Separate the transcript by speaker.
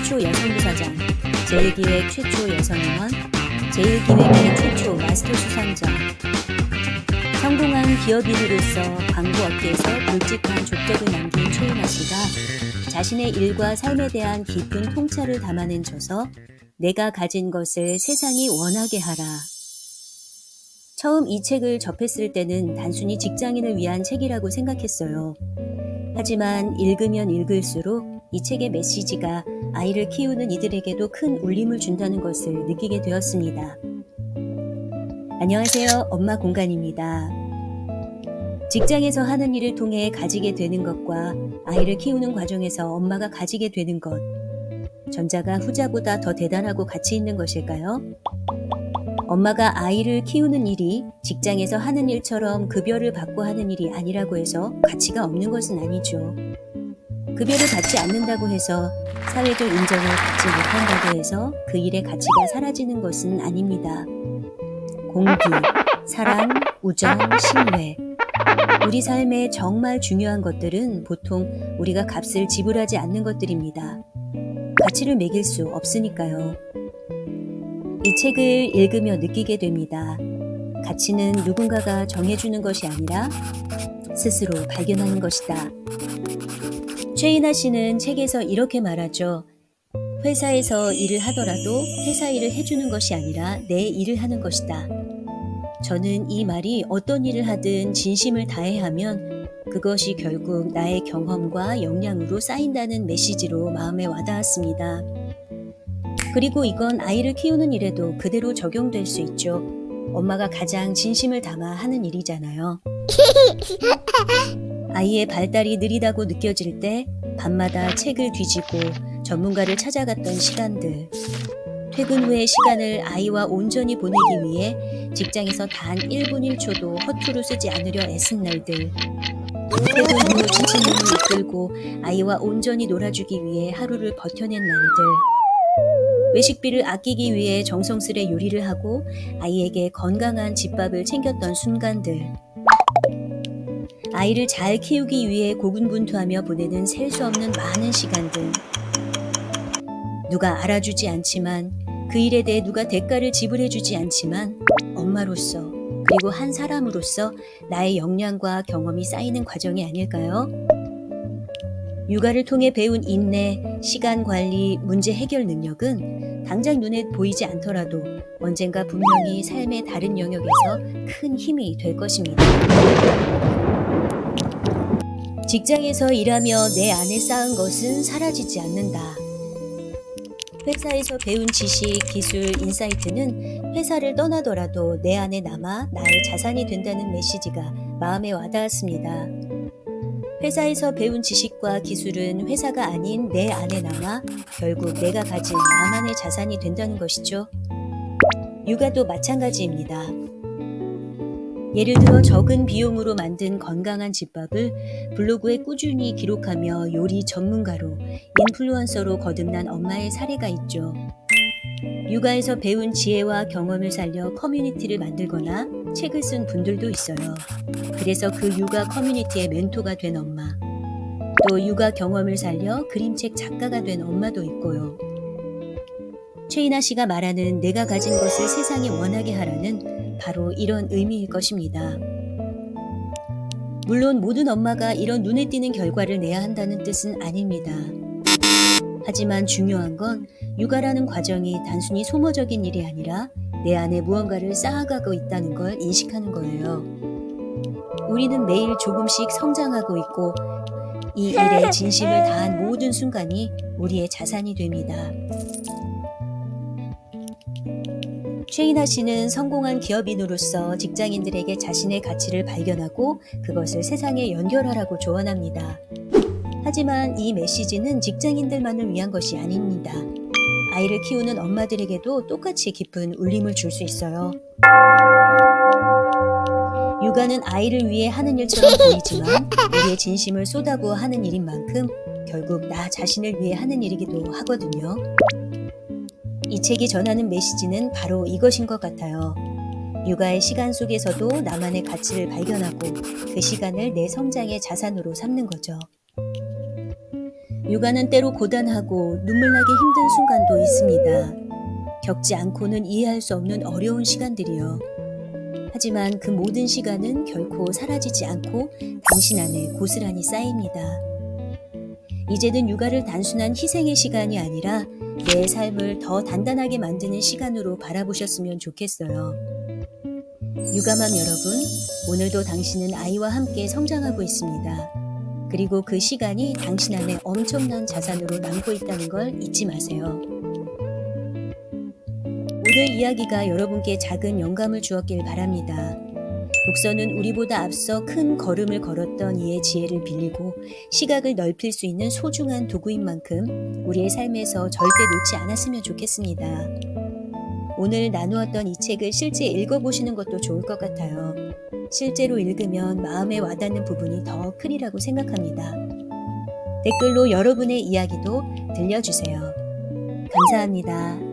Speaker 1: 최초 여성부사장, 제일기획 최초 여성임원, 제일기획의 최초 마스터 수상자. 성공한 기업인으로서 광고업계에서 굵직한 족적을 남긴 최인하 씨가 자신의 일과 삶에 대한 깊은 통찰을 담아낸 저서 내가 가진 것을 세상이 원하게 하라. 처음 이 책을 접했을 때는 단순히 직장인을 위한 책이라고 생각했어요. 하지만 읽으면 읽을수록 이 책의 메시지가 아이를 키우는 이들에게도 큰 울림을 준다는 것을 느끼게 되었습니다. 안녕하세요. 엄마 공간입니다. 직장에서 하는 일을 통해 가지게 되는 것과 아이를 키우는 과정에서 엄마가 가지게 되는 것, 전자가 후자보다 더 대단하고 가치 있는 것일까요? 엄마가 아이를 키우는 일이 직장에서 하는 일처럼 급여를 받고 하는 일이 아니라고 해서 가치가 없는 것은 아니죠. 급여를 받지 않는다고 해서 사회적 인정을 받지 못한다고 해서 그 일의 가치가 사라지는 것은 아닙니다. 공기, 사랑, 우정, 신뢰. 우리 삶에 정말 중요한 것들은 보통 우리가 값을 지불하지 않는 것들입니다. 가치를 매길 수 없으니까요. 이 책을 읽으며 느끼게 됩니다. 가치는 누군가가 정해주는 것이 아니라 스스로 발견하는 것이다. 최인하 씨는 책에서 이렇게 말하죠. 회사에서 일을 하더라도 회사 일을 해주는 것이 아니라 내 일을 하는 것이다. 저는 이 말이 어떤 일을 하든 진심을 다해 하면 그것이 결국 나의 경험과 역량으로 쌓인다는 메시지로 마음에 와닿았습니다. 그리고 이건 아이를 키우는 일에도 그대로 적용될 수 있죠. 엄마가 가장 진심을 담아 하는 일이잖아요. 아이의 발달이 느리다고 느껴질 때 밤마다 책을 뒤지고 전문가를 찾아갔던 시간들. 퇴근 후의 시간을 아이와 온전히 보내기 위해 직장에서 단 1분 1초도 허투루 쓰지 않으려 애쓴 날들. 퇴근 후 지친 몸을 이끌고 아이와 온전히 놀아주기 위해 하루를 버텨낸 날들. 외식비를 아끼기 위해 정성스레 요리를 하고 아이에게 건강한 집밥을 챙겼던 순간들. 아이를 잘 키우기 위해 고군분투하며 보내는 셀 수 없는 많은 시간들. 누가 알아주지 않지만 그 일에 대해 누가 대가를 지불해주지 않지만 엄마로서 그리고 한 사람으로서 나의 역량과 경험이 쌓이는 과정이 아닐까요? 육아를 통해 배운 인내, 시간 관리, 문제 해결 능력은 당장 눈에 보이지 않더라도 언젠가 분명히 삶의 다른 영역에서 큰 힘이 될 것입니다. 직장에서 일하며 내 안에 쌓은 것은 사라지지 않는다. 회사에서 배운 지식, 기술, 인사이트는 회사를 떠나더라도 내 안에 남아 나의 자산이 된다는 메시지가 마음에 와닿았습니다. 회사에서 배운 지식과 기술은 회사가 아닌 내 안에 남아 결국 내가 가진 나만의 자산이 된다는 것이죠. 육아도 마찬가지입니다. 예를 들어 적은 비용으로 만든 건강한 집밥을 블로그에 꾸준히 기록하며 요리 전문가로 인플루언서로 거듭난 엄마의 사례가 있죠. 육아에서 배운 지혜와 경험을 살려 커뮤니티를 만들거나 책을 쓴 분들도 있어요. 그래서 그 육아 커뮤니티의 멘토가 된 엄마. 또 육아 경험을 살려 그림책 작가가 된 엄마도 있고요. 최인하 씨가 말하는 내가 가진 것을 세상이 원하게 하라는 바로 이런 의미일 것입니다. 물론 모든 엄마가 이런 눈에 띄는 결과를 내야 한다는 뜻은 아닙니다. 하지만 중요한 건 육아라는 과정이 단순히 소모적인 일이 아니라 내 안에 무언가를 쌓아가고 있다는 걸 인식하는 거예요. 우리는 매일 조금씩 성장하고 있고 이 일에 진심을 다한 모든 순간이 우리의 자산이 됩니다. 최인하 씨는 성공한 기업인으로서 직장인들에게 자신의 가치를 발견하고 그것을 세상에 연결하라고 조언합니다. 하지만 이 메시지는 직장인들만을 위한 것이 아닙니다. 아이를 키우는 엄마들에게도 똑같이 깊은 울림을 줄 수 있어요. 육아는 아이를 위해 하는 일처럼 보이지만 우리의 진심을 쏟아부어 하는 일인 만큼 결국 나 자신을 위해 하는 일이기도 하거든요. 이 책이 전하는 메시지는 바로 이것인 것 같아요. 육아의 시간 속에서도 나만의 가치를 발견하고 그 시간을 내 성장의 자산으로 삼는 거죠. 육아는 때로 고단하고 눈물 나게 힘든 순간도 있습니다. 겪지 않고는 이해할 수 없는 어려운 시간들이요. 하지만 그 모든 시간은 결코 사라지지 않고 당신 안에 고스란히 쌓입니다. 이제는 육아를 단순한 희생의 시간이 아니라 내 삶을 더 단단하게 만드는 시간으로 바라보셨으면 좋겠어요. 육아맘 여러분, 오늘도 당신은 아이와 함께 성장하고 있습니다. 그리고 그 시간이 당신 안에 엄청난 자산으로 남고 있다는 걸 잊지 마세요. 오늘 이야기가 여러분께 작은 영감을 주었길 바랍니다. 독서는 우리보다 앞서 큰 걸음을 걸었던 이의 지혜를 빌리고 시각을 넓힐 수 있는 소중한 도구인 만큼 우리의 삶에서 절대 놓지 않았으면 좋겠습니다. 오늘 나누었던 이 책을 실제 읽어보시는 것도 좋을 것 같아요. 실제로 읽으면 마음에 와닿는 부분이 더 크리라고 생각합니다. 댓글로 여러분의 이야기도 들려주세요. 감사합니다.